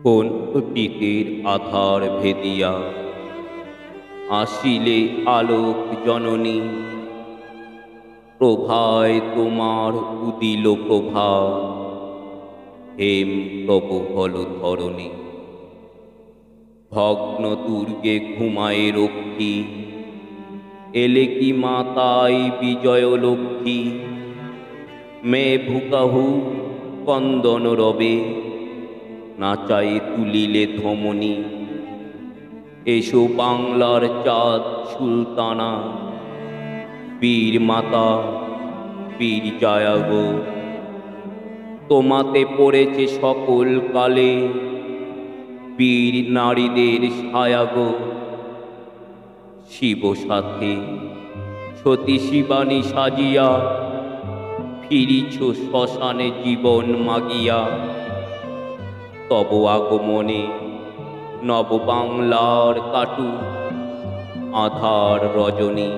কোন অতীতের আধার ভেদিয়া আসিলে আলোক জননী, প্রভায় তোমার উদিল প্রভা, হেম তব হল ধরণী। ভগ্ন দুর্গে ঘুমায় রক্ষী, এলে কি মাতাই বিজয় লক্ষ্মী। মেয়ে ভুকাহু কন্দন রবে, নাচাই তুলিলে ধমনী। এসো বাংলার চাঁদ সুলতানা, বীর মাতা বীর জায়া গো। তোমাতে পড়েছে সকল কালে, বীর নারীদের ছায়া গো। শিব সাথে সতী শিবানী সাজিয়া, ফিরিছ শ্মশানে জীবন মাগিয়া। তব আগমনে নব বাংলার কাটু আধার রজনী।